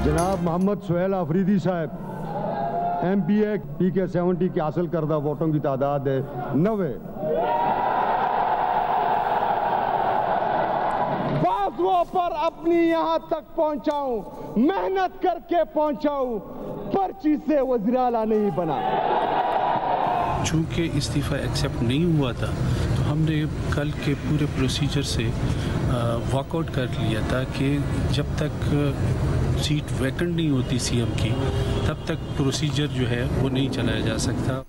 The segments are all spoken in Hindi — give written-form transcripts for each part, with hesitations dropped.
जनाब मोहम्मद सुहेल आफरीदी साहब MPA PK 70 की हासिल करदा वोटों की तादाद है 90। बाजुओं पर अपनी यहाँ तक पहुँचाऊं, मेहनत करके पहुँचाऊं, पर्ची से वज़ीर आला नहीं बना। चूँकि इस्तीफ़ा एक्सेप्ट नहीं हुआ था तो हमने कल के पूरे प्रोसीजर से वॉकआउट कर लिया था कि जब तक सीट वैकेंट नहीं होती CM की तब तक प्रोसीजर जो है वो नहीं चलाया जा सकता।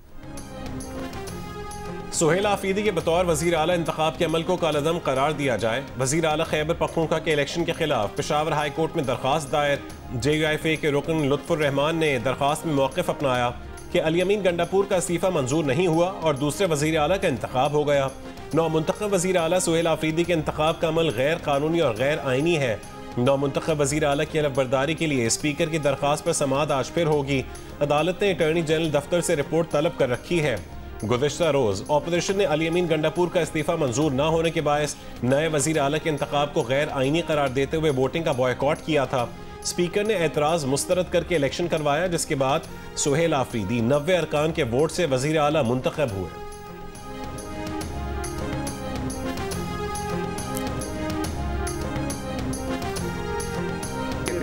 सुहेल आफरीदी के बतौर वज़ीर आला इंतखाब के अमल को कालअदम करार दिया जाए। वज़ीर आला खैबर पख्तूनख्वा के इलेक्शन के खिलाफ पेशावर हाई कोर्ट में दरख्वास्त दायर। JUIFA के रुकन लुत्फुर रहमान ने दरख्वास्त में मौक़िफ़ अपनाया कि अली अमीन गंडापुर का इस्तीफ़ा मंजूर नहीं हुआ और दूसरे वज़ीर आला का इंतखाब हो गया। नौमुंतखब वज़ीर आला सुहेल आफरीदी के इंतखाब का अमल गैर कानूनी और गैर आइनी है। नौमुंतखब वज़ीर आला की हलफबरदारी के लिए स्पीकर की दरख्वास्त पर समाअत आज फिर होगी। अदालत ने अटॉर्नी जनरल दफ्तर से रिपोर्ट तलब कर रखी है। गुज़िश्ता रोज़ ऑपोजिशन ने अली अमीन गंडापुर का इस्तीफ़ा मंजूर न होने के बायस नए वज़ीर आला के इंतखाब को गैर आइनी करार देते हुए वोटिंग का बॉयकॉट किया था। स्पीकर ने एतराज़ मुस्तरद करके इलेक्शन करवाया, जिसके बाद सुहेल आफरीदी 90 अरकान के वोट से वज़ीर आला मुंतखब हुए।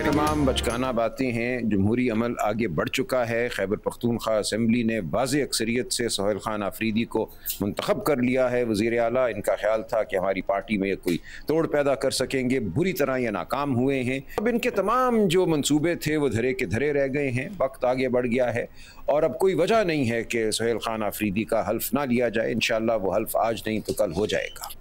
तमाम बचकाना बातें हैं। जमहूरी अमल आगे बढ़ चुका है। खैबर पख्तूनख्वा असम्बली ने वाज़ेह अक्सरियत से सुहेल खान आफरीदी को मुंतखब कर लिया है वज़ीर आला। इनका ख्याल था कि हमारी पार्टी में कोई तोड़ पैदा कर सकेंगे, बुरी तरह ये नाकाम हुए हैं। अब इनके तमाम जो मंसूबे थे वो धरे के धरे रह गए हैं। वक्त आगे बढ़ गया है और अब कोई वजह नहीं है कि सुहेल खान आफरीदी का हल्फ ना लिया जाए। इंशाअल्लाह वो हल्फ आज नहीं तो कल हो जाएगा।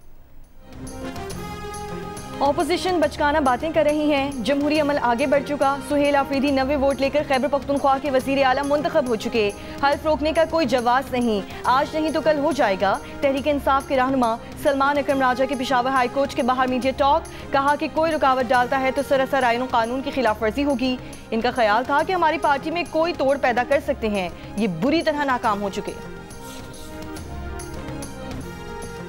ऑपोजिशन बचकाना बातें कर रही हैं। जमहूरी अमल आगे बढ़ चुका। सुहेल आफरीदी 90 वोट लेकर खैबर पख्तूनख्वा के वज़ीर आला मुंतखब हो चुके। हल्फ रोकने का कोई जवाब नहीं, आज नहीं तो कल हो जाएगा। तहरीक इंसाफ के रहनुमा सलमान अकरम राजा के पेशावर हाई कोर्ट के बाहर मीडिया टॉक, कहा कि कोई रुकावट डालता है तो सरासर आईन और कानून की खिलाफ वर्जी होगी। इनका ख्याल था कि हमारी पार्टी में कोई तोड़ पैदा कर सकते हैं, ये बुरी तरह नाकाम हो चुके।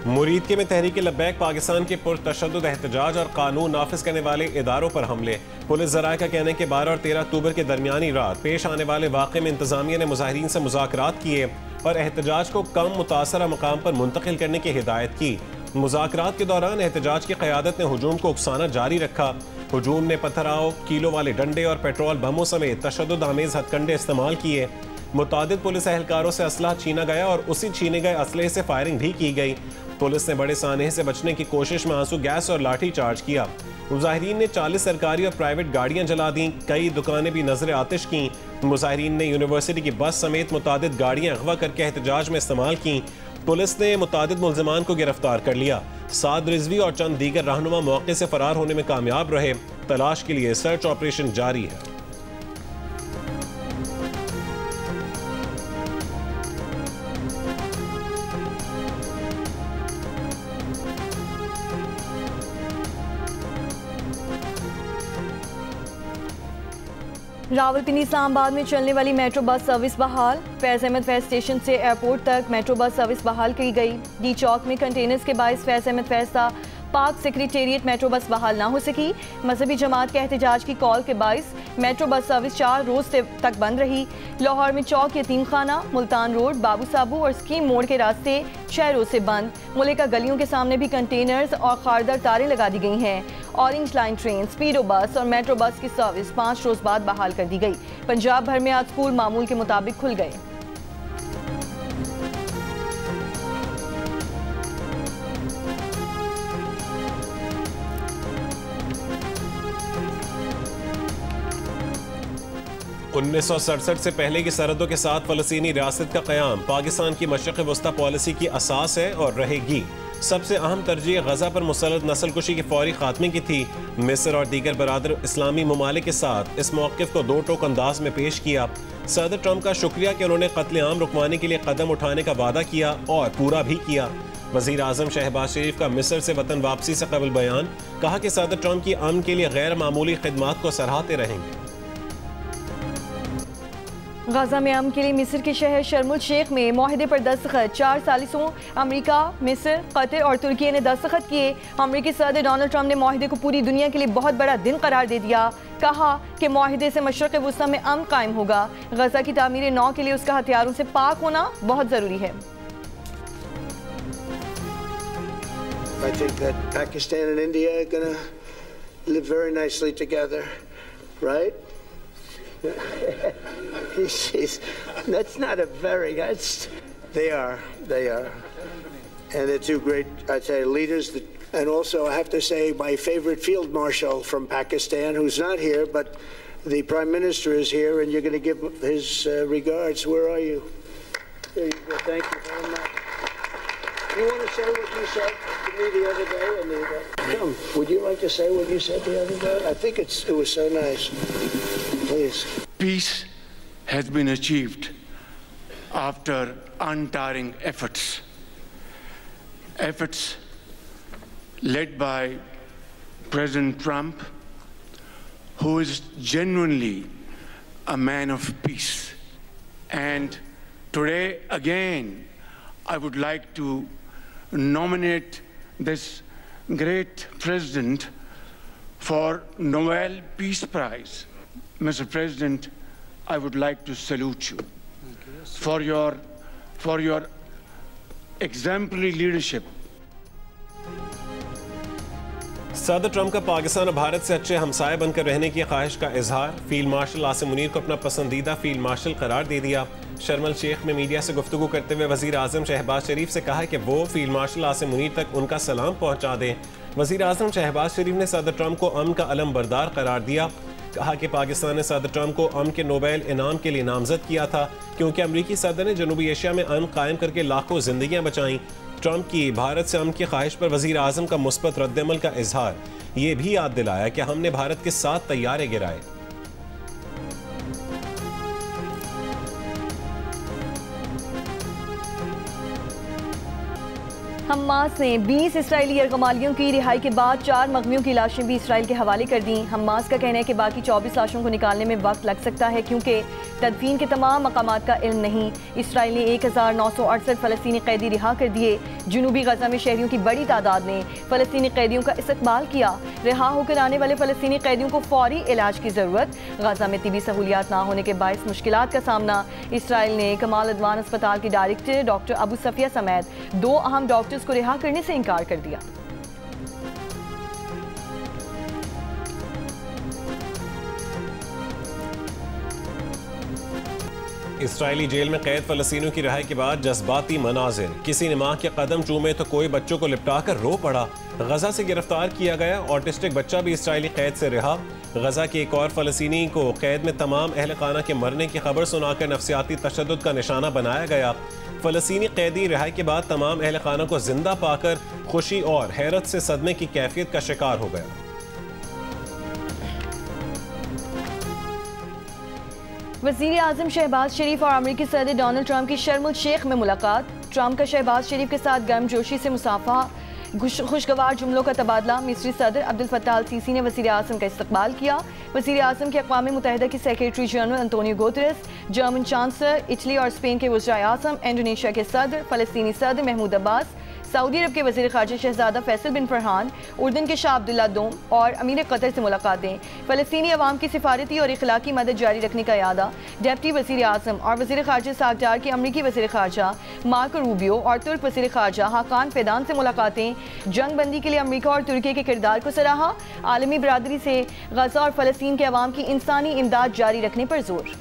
मुरीदके में तहरीक लब्बैक पाकिस्तान के पुरतशद्दुद एहतजाज और कानून नाफिज करने वाले इदारों पर हमले। पुलिस ज़राए का कहना है कि 12 और 13 अक्टूबर के दरमियानी रात पेश आने वाले वाक़े में इंतजामिया ने मुजाहिरीन से मुज़ाकरात किए और एहतजाज को कम मुतासरा मकाम पर मुंतकिल करने की हिदायत की। मुज़ाकरात के दौरान एहतजाज की क़यादत ने हुजूम को उकसाना जारी रखा। हुजूम ने पत्थराव, कीलो वाले डंडे और पेट्रोल बमों समेत तशद्दुद आमेज़ हथकंडे इस्तेमाल किए। मुतादिद पुलिस एहलकारों से असलहा छीना गया और उसी छीने गए असलहे से फायरिंग भी की गई। पुलिस ने बड़े सानहे से बचने की कोशिश में आंसू गैस और लाठी चार्ज किया। मुजाहिरीन ने 40 सरकारी और प्राइवेट गाड़ियां जला दी। कई दुकानें भी नजर आतिश की। मुजाहिरीन ने यूनिवर्सिटी की बस समेत मुतादिद गाड़ियां अगवा करके एहतजाज में इस्तेमाल की। पुलिस ने मुतादिद मुल्जिमान को गिरफ्तार कर लिया। साद रिजवी और चंद दीगर रहनुमा मौके से फरार होने में कामयाब रहे। तलाश के लिए सर्च ऑपरेशन जारी है। रावलपिंडी इस्लामाबाद में चलने वाली मेट्रो बस सर्विस बहाल। फैज़ अहमद फैज़ स्टेशन से एयरपोर्ट तक मेट्रो बस सर्विस बहाल की गई। डी चौक में कंटेनर्स के बायस फैज़ अहमद फैज़ था पाक सेक्रेटेरिएट मेट्रो बस बहाल ना हो सकी। मजहबी जमात के एहतजाज की कॉल के बायस मेट्रो बस सर्विस 4 रोज तक बंद रही। लाहौर में चौक, यतीम खाना, मुल्तान रोड, बाबू साबू और स्कीम मोड़ के रास्ते 6 रोज से बंद। मुल्का गलियों के सामने भी कंटेनर्स और खारदार तारें लगा दी गई हैं। ऑरेंज लाइन ट्रेन, स्पीडो बस और मेट्रो बस की सर्विस 5 रोज बाद बहाल कर दी गई। पंजाब भर में आज स्कूल मामूल के मुताबिक खुल गए। उन्नीस सौ 67 से पहले की सरहदों के साथ फ़लस्तीनी रियासत का क़याम पाकिस्तान की मशरिक़ वस्ता पॉलिसी की असास है और रहेगी। सबसे अहम तरजीह गजा पर मुसल्लत नस्लकुशी के फौरी खात्मे की थी। मिस्र और दीगर बरादर इस्लामी ममालिक के साथ इस मौक़िफ़ को दो टोक अंदाज में पेश किया। सदर ट्रंप का शुक्रिया कि उन्होंने कत्ले आम रुकवाने के लिए कदम उठाने का वादा किया और पूरा भी किया। वज़ीर आज़म शहबाज शरीफ का मिस्र से वतन वापसी से कबल बयान, कहा कि सदर ट्रंप की अमन के लिए गैर मामूली खिदमात को सराहते रहेंगे। गाजा में अमन के लिए मिस्र के शहर शर्म उल शेख में मुआहदे पर दस्तखत। 4 सालिसों अमेरिका, मिस्र, कतर और तुर्की ने दस्तखत किए। अमेरिकी सदर डोनाल्ड ट्रंप ने मुआहदे को पूरी दुनिया के लिए बहुत बड़ा दिन करार दे दिया। कहा कि मुआहदे से मशरक़ वुस्ता में अमन कायम होगा। गजा की तामीर नौ के लिए उसका हथियारों से पाक होना बहुत ज़रूरी है। I think that Pakistan and India are going to live very nicely together, right? That's not a very, they are. And they're two great, I'd say, leaders. And also, I have to say, my favorite field marshal from Pakistan, who's not here, but the Prime Minister is here, and you're going to give his regards. Where are you? There you go. Thank you very much. You want to say what you said to me the other day? Come, would you like to say what you said the other day? I think it was so nice. Please. Peace has been achieved after untiring efforts. Efforts led by President Trump, who is genuinely a man of peace. And today, again, I would like to nominate this great president for Nobel Peace Prize. Mr. President, I would like to salute you for your exemplary leadership. सदर ट्रंप का पाकिस्तान और भारत से अच्छे हमसाये बनकर रहने की ख्वाहिश का इजहार। फील्ड मार्शल आसिम मुनीर को अपना पसंदीदा फील्ड मार्शल करार दे दिया। शर्म अल शेख में मीडिया से गुफ्तगू करते हुए वज़ीर आज़म शहबाज शरीफ से कहा कि वो फील्ड मार्शल आसिम मुनीर तक उनका सलाम पहुँचा दें। वज़ीर आज़म शहबाज शरीफ ने सदर ट्रंप को अमन का अलम बरदार करार दिया। कहा कि पाकिस्तान ने सदर ट्रंप को अमन के नोबेल इनाम के लिए नामजद किया था, क्योंकि अमरीकी सदर ने जनूबी एशिया में अमन कायम करके लाखों जिंदगियां बचाईं। ट्रंप की भारत से अमन की ख्वाहिश पर वज़ीर आज़म का मुस्बत रद्दअमल का इजहार। ये भी याद दिलाया कि हमने भारत के 7 तैयारे गिराए। हमास ने 20 इसराइली यरगमालियों की रिहाई के बाद 4 मगमियों की लाशें भी इसराइल के हवाले कर दी। हमास का कहना है कि बाकी 24 लाशों को निकालने में वक्त लग सकता है, क्योंकि तदफीन के तमाम मकामात का इल्म नहीं। इसराइल ने 1968 फ़लस्तीनी कैदी रिहा कर दिए। जनूबी गजा में शहरियों की बड़ी तादाद ने फ़लस्तीनी कैदियों का इस्तकबाल किया। रिहा होकर आने वाले फ़लस्तीनी कैदियों को फौरी इलाज की ज़रूरत। गजा में तिबी सहूलियात ना होने के बायस मुश्किलात का सामना। इसराइल ने कमाल अदवान अस्पताल के डायरेक्टर डॉक्टर अबू सफिया समेत 2 अहम डॉक्टर्स को रिहा करने से इनकार कर दिया। इसराइली जेल में कैद फ़लस्तीनियों की रिहाई के बाद जज्बाती मनाजिर। किसी ने मां के कदम चूमे तो कोई बच्चों को लिपटा कर रो पड़ा। गजा से गिरफ्तार किया गया ऑटिस्टिक बच्चा भी इसराइली कैद से रिहा। गजा के एक और फ़लस्तीनी को कैद में तमाम अहल खाना के मरने की खबर सुनाकर नफसियाती तशद्दुद का निशाना बनाया गया। फ़लस्तीनी कैदी रिहाई के बाद तमाम अहल खाना को जिंदा पाकर खुशी और हैरत से सदमे की कैफियत का शिकार हो गया। वज़ीर आज़म शहबाज शरीफ और अमेरिकी सदर डोनाल्ड ट्रंप की शर्म उल शेख में मुलाकात। ट्रंप का शहबाज शरीफ के साथ गर्मजोशी से मुसाफा, खुशगवार जुमलों का तबादला। मिस्री सदर अब्दुल फत्ताह अल सीसी ने वज़ीर आज़म का इस्तकबाल किया। वज़ीर आज़म के अक़वाम मुत्तहिदा की secretary general Antonio Guterres, German chancellor, Italy और स्पेन के वज़ीर आज़म, इंडोनेशिया के सदर, फ़लस्तीनी सदर महमूद अब्बास, सऊदी अरब के वज़ीर ख़ारजा शहज़ादा फैसल बिन फरहान, उर्दन के शाह अब्दुल्ला दोम और अमीर कतर से मुलाकातें। फ़लस्तीनी अवाम की सिफारती और इखलाकी मदद जारी रखने का यादा। डिप्टी वज़ीर आज़म और वज़ीर ख़ारजा सागदार के अमरीकी वज़ीर ख़ारजा मार्को रूबियो और तुर्क वज़ीर ख़ारजा हाकान फ़ेदान से मुलाकातें। जंग बंदी के लिए अमरीका और तुर्की के किरदार को सराहा। आलमी बरादरी से गज़ा और फ़लस्तीन के अवाम की इंसानी इमदाद जारी रखने पर जोर।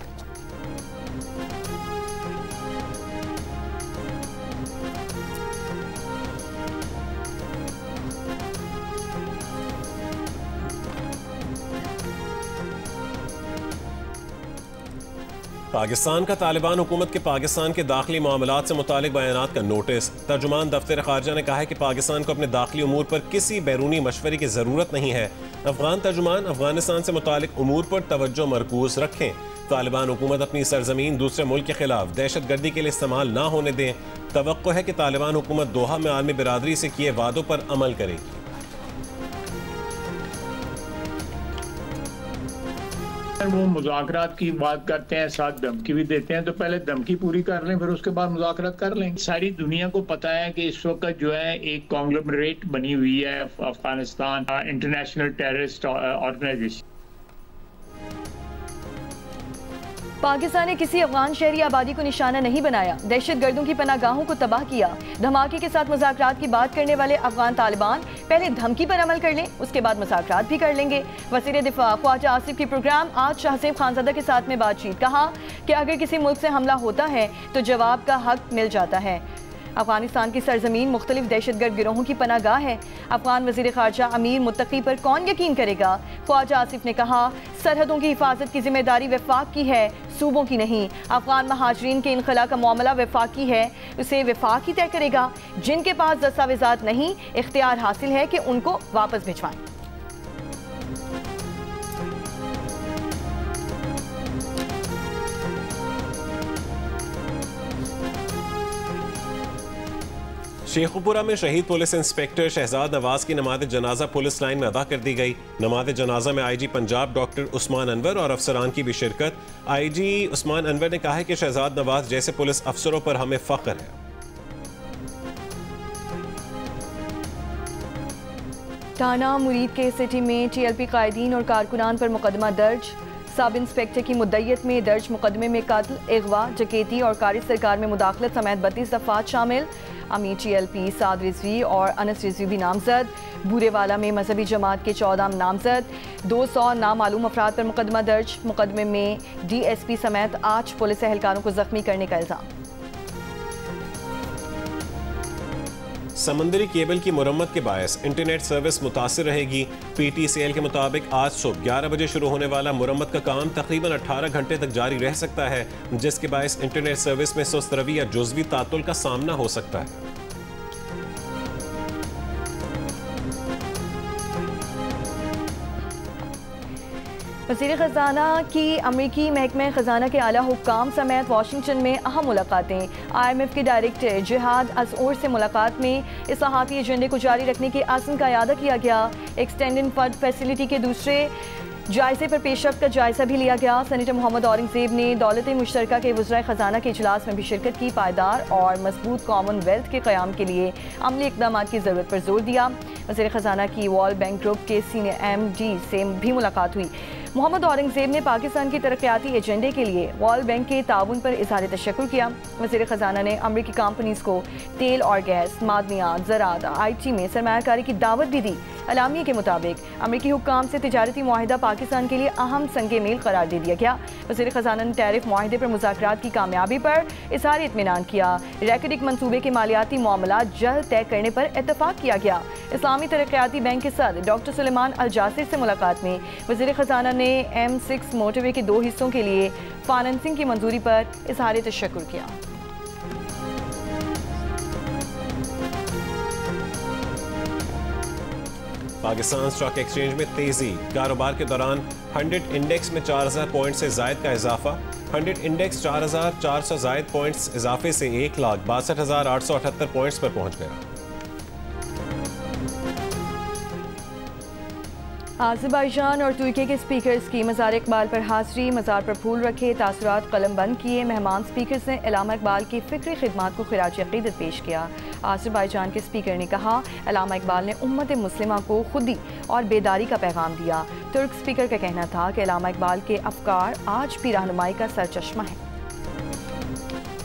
पाकिस्तान का तालिबान हुकूमत के पाकिस्तान के दाखिली मामलात से मुतालिक बयानात का नोटिस। तर्जुमान दफ्तर खारजा ने कहा है कि पाकिस्तान को अपने दाखिली उमूर पर किसी बैरूनी मशवरे की ज़रूरत नहीं है। अफगान तर्जुमान अफगानिस्तान से मुतालिक उमूर पर तवज्जो मरकूज रखें। तालिबान हुकूमत अपनी सरजमीन दूसरे मुल्क के खिलाफ दहशतगर्दी के लिए इस्तेमाल ना होने दें। तवक्को है कि तालिबान हुकूमत दोहा में आलमी बिरादरी से किए वादों पर अमल करेगी। वो मुज़ाकरात की बात करते हैं, साथ धमकी भी देते हैं, तो पहले धमकी पूरी कर लें, फिर उसके बाद मुज़ाकरात कर लें। सारी दुनिया को पता है कि इस वक्त जो है एक कॉन्ग्लोमरेट बनी हुई है Afghanistan international terrorist organisation. Pakistan ने किसी अफगान शहरी आबादी को निशाना नहीं बनाया, दहशतगर्दों की पनागाहों को तबाह किया। धमाके के साथ मुज़ाकरात की बात करने वाले अफगान तालिबान पहले धमकी पर अमल कर लें, उसके बाद मुज़ाकरात भी कर लेंगे। वज़ीर दिफा ख्वाजा आसिफ की प्रोग्राम आज शाहसेब खानज़ादा के साथ में बातचीत। कहा कि अगर किसी मुल्क से हमला होता है तो जवाब का हक मिल जाता है। अफगानिस्तान की सरजमीन मुख्तलिफ दहशतगर्द गिरोहों की पनागाह है। अफगान वज़ीर ख़ारजा अमीर मुत्तकी पर कौन यकीन करेगा? ख्वाजा आसिफ ने कहा सरहदों की हिफाजत की जिम्मेदारी वफाक की है, सूबों की नहीं। अफगान महाजरीन के इनखला का मामला वफाकी है, उसे वफाक ही तय करेगा। जिनके पास दस्तावेज़ात नहीं, इख्तियार हासिल है कि उनको वापस भिजवाएं। शेखुपुरा में शहीद पुलिस इंस्पेक्टर शहजाद नवाज की नमाज जनाजा पुलिस लाइन में अदा कर दी गई। नमाज जनाजा में आईजी पंजाब डॉक्टर उस्मान अनवर और अफसरान की भी शिरकत। आईजी उस्मान अनवर ने कहा है कि शहजाद नवाज जैसे पुलिस अफसरों पर हमें फख्र है। थाना मुरीद के सिटी में टीएलपी कायदीन और कारकुनान पर मुकदमा दर्ज। सब इंस्पेक्टर की मुद्दयत में दर्ज मुकदमे में कत्ल, अगवा, डकैती और कारी सरकार में मुदाखलत समेत 32 दफात शामिल। अमीर टीएलपी साद रिजवी और अनस रिजवी भी नामजद। बूरेवाला में मजहबी जमात के 14 नामजद। 200 नामालूम अफराद पर मुकदमा दर्ज। मुकदमे में डीएसपी समेत 8 पुलिस एहलकारों को जख्मी करने का इल्जाम। समंदरी केबल की मुरम्मत के बायस इंटरनेट सर्विस मुतासिर रहेगी। पीटीसीएल के मुताबिक आज सुबह 11 बजे शुरू होने वाला मुरम्मत का काम तकरीबन 18 घंटे तक जारी रह सकता है, जिसके बायस इंटरनेट सर्विस में सुस्त रवि या जुज़वी तातुल का सामना हो सकता है। वज़ीर ख़ज़ाना की अमरीकी महकमे ख़ज़ाना के आला हुक्काम समेत वाशिंगटन में अहम मुलाकातें। IMF के डायरेक्टर जिहाद अज़ओर से मुलाकात में इस्लाहाती एजेंडे को जारी रखने के अज़्म का इयादा किया गया। एक्सटेंडेड फंड फैसिलिटी के दूसरे जायजे पर पेशरफ्त का जायजा भी लिया गया। सेनेटर मोहम्मद औरंगज़ेब ने दौलत मुश्तरका के वज़राए ख़ज़ाना के इजलास में भी शिरकत की। पायदार और मजबूत कॉमनवेल्थ के क़याम के लिए अमली इक़दाम की ज़रूरत पर जोर दिया। वज़ीर ख़ज़ाना की वर्ल्ड बैंक ग्रुप के सीनियर MD से भी मुलाकात हुई। मोहम्मद औरंगज़ेब ने पाकिस्तान की तरक्याती एजेंडे के लिए वर्ल्ड बैंक के ताउन पर इज़हार तशक्कुर किया। वज़ीर ख़ज़ाना ने अमरीकी कंपनीज़ को तेल और गैस, मादनियात, ज़राअत, IT में सरमायाकारी की दावत भी दी। अलामिया के मुताबिक अमरीकी हुक्काम से तिजारती मुआहिदा पाकिस्तान के लिए अहम संगे मील करार दे दिया गया। वज़ीर ख़ज़ाना ने टैरिफ मुआहिदे पर मुज़ाकरात की कामयाबी पर इज़हार इत्मीनान किया। रैकेडिक मनसूबे के मालियाती मामला जल्द तय करने पर इत्तफाक किया गया। इस्लामी तरक्याती बैंक के सदर डॉक्टर सुलेमान अल जासिर से मुलाकात में वज़ीर ख़ज़ाना ने M6 मोटरवे के 2 हिस्सों के लिए फाइनेंसिंग की मंजूरी पर इज़हार तशक्कुर किया। पाकिस्तान स्टॉक एक्सचेंज में तेजी। कारोबार के दौरान 100 इंडेक्स में 4000 पॉइंट से जायद का इजाफा। 100 इंडेक्स 4400 जायद पॉइंट्स इजाफे से 1,62,878 पॉइंट्स पर पहुंच गया। आज़रबाईजान और तुर्की के स्पीकर्स की मज़ार इकबाल पर हाज़री। मज़ार पर फूल रखे, तासुरात कलम बंद किए। मेहमान स्पीकर्स ने अल्लामा इकबाल की फ़िक्री खिदमात को खिराज अक़ीदत पेश किया। आज़रबाईजान के स्पीकर ने कहा अल्लामा इकबाल ने उम्मत मुस्लिमा को खुदी और बेदारी का पैगाम दिया। तुर्क स्पीकर का कहना था कि अल्लामा इकबाल के अफ़कार आज भी रहनुमाई का सरचश्मा है।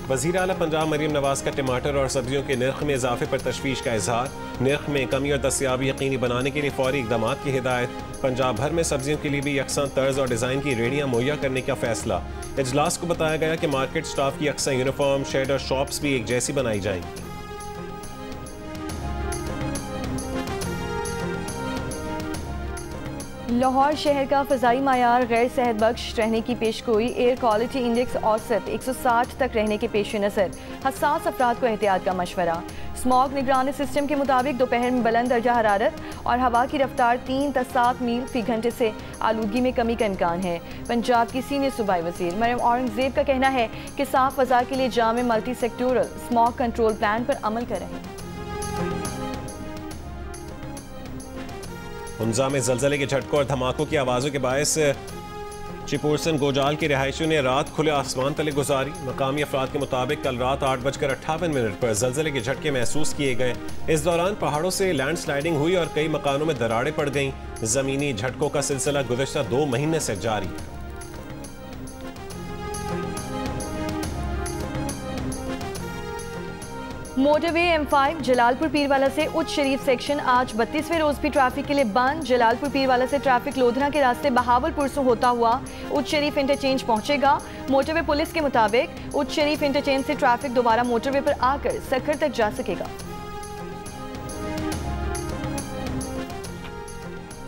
वज़ीर आला पंजाब मरीम नवाज का टमाटर और सब्जियों के नर्ख में इजाफे पर तशवीश का इजहार। नर्ख में कमी और दस्तयाबी यकीनी बनाने के लिए फौरी इक़दाम की हिदायत। पंजाब भर में सब्जियों के लिए भी यकसा तर्ज और डिज़ाइन की रेडियाँ मुहैया करने का फैसला। इजलास को बताया गया कि मार्केट स्टाफ की यकसा यूनिफॉर्म, शेड और शॉप्स भी एक जैसी बनाई जाएंगी। लाहौर शहर का फ़ज़ाई मायार गैर सेहत बख्श रहने की पेशगोई। एयर क्वालिटी इंडेक्स औसत 160 तक रहने के पेश नज़र हसास अफराद को एहतियात का मशवरा। स्मॉग निगरानी सिस्टम के मुताबिक दोपहर में बुलंद दर्जा हरारत और हवा की रफ्तार 3 से 7 मील फी घंटे से आलूगी में कमी का इम्कान है। पंजाब की सीनियर सूबाई वज़ीर मरियम औरंगज़ेब का कहना है कि साफ फ़ज़ा के लिए जामे multi sectoral smog control plan पर अमल कर रहे हैं। हुंजा में ज़लज़ले के झटकों और धमाकों की आवाज़ों के बायस चिपोरसन गोजाल के रिहायशियों ने रात खुले आसमान तले गुजारी। मकामी अफराद के मुताबिक कल रात 8:58 पर जलजले के झटके महसूस किए गए। इस दौरान पहाड़ों से लैंडस्लाइडिंग हुई और कई मकानों में दरारें पड़ गईं। जमीनी झटकों का सिलसिला गुज़श्ता 2 महीने से जारी है। मोटरवे M5 जलालपुर पीरवाला से उच्च शरीफ सेक्शन आज 32वें रोज भी ट्रैफिक के लिए बंद। जलालपुर पीरवाला से ट्रैफिक लोधरा के रास्ते बहावलपुर से होता हुआ उच्च शरीफ इंटरचेंज पहुंचेगा। मोटरवे पुलिस के मुताबिक उच्च शरीफ इंटरचेंज से ट्रैफिक दोबारा मोटरवे पर आकर सखर तक जा सकेगा।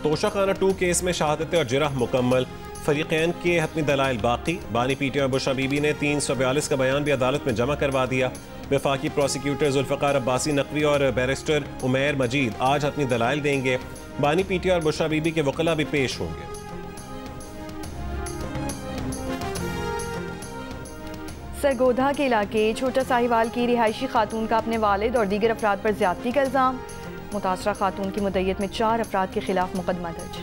तोशाखाना 2 केस में शहादत और जिरह मुकम्मल। फरीकैन के हतमी दलाइल बाकी। बानी पीटीआई और बुशरा बीबी ने 342 का बयान भी अदालत में जमा करवा दिया। वफाकी प्रोसिक्यूटर जुल्फ़िकार अब्बासी नकवी और बैरिस्टर उमैर मजीद आज अपनी दलाइल देंगे। बानी पीटीआई और बुशरा बीबी के वकील भी पेश होंगे। सरगोधा के इलाके छोटा साहिवाल की रिहायशी खातून का अपने वालिद और दीगर अफराद पर ज्यादती का इल्जाम। मुतासरा खातून की मुद्दईयत में 4 अफराद के खिलाफ मुकदमा दर्ज।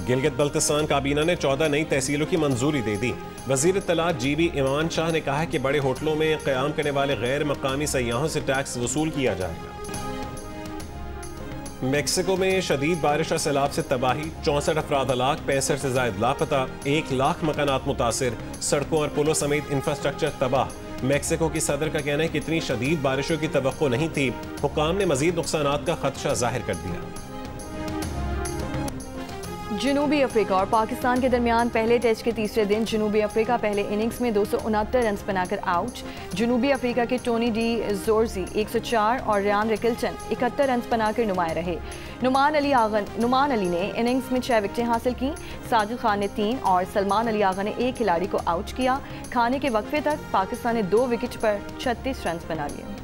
गिलगित बल्तिस्तान काबीना ने 14 नई तहसीलों की मंजूरी दे दी। वजीर इत्तलात GB ईमान शाह ने कहा कि बड़े होटलों में क़याम करने वाले गैर मकामी सयाहों से टैक्स वसूल किया जाएगा। मेक्सिको में शदीद बारिश और सैलाब से तबाही। 64 अफराद हलाक, 65 से ज्यादा लापता। 1 लाख मकानात मुतासिर। सड़कों और पुलों समेत इंफ्रास्ट्रक्चर तबाह। मेक्सिको की सदर का कहना है कि इतनी शदीद बारिशों की तवक्को नहीं थी। हुकाम ने मजीद नुकसानात का खदशा जाहिर कर दिया। जनूबी अफ्रीका और पाकिस्तान के दरमियान पहले टेस्ट के तीसरे दिन जनूबी अफ्रीका पहले इनिंग्स में 269 रन बनाकर आउट। जनूबी अफ्रीका के टोनी डी जोर्जी 104 और रियान रिकल्टन 71 रन बनाकर नुमाया रहे। नुमान अली ने इनिंग्स में 6 विकेटें हासिल की। साजिद खान ने 3 और सलमान अली आगा ने 1 खिलाड़ी को आउट किया। खाने के वक्फे तक पाकिस्तान ने 2 विकेट पर 36 रन बना लिए।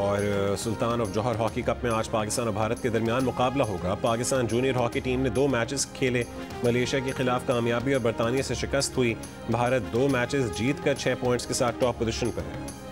और सुल्तान ऑफ जौहर हॉकी कप में आज पाकिस्तान और भारत के दरमियान मुकाबला होगा। पाकिस्तान जूनियर हॉकी टीम ने 2 मैचेस खेले। मलेशिया के खिलाफ कामयाबी और बरतानिया से शिकस्त हुई। भारत 2 मैचेस जीतकर 6 पॉइंट्स के साथ टॉप पोजीशन पर है।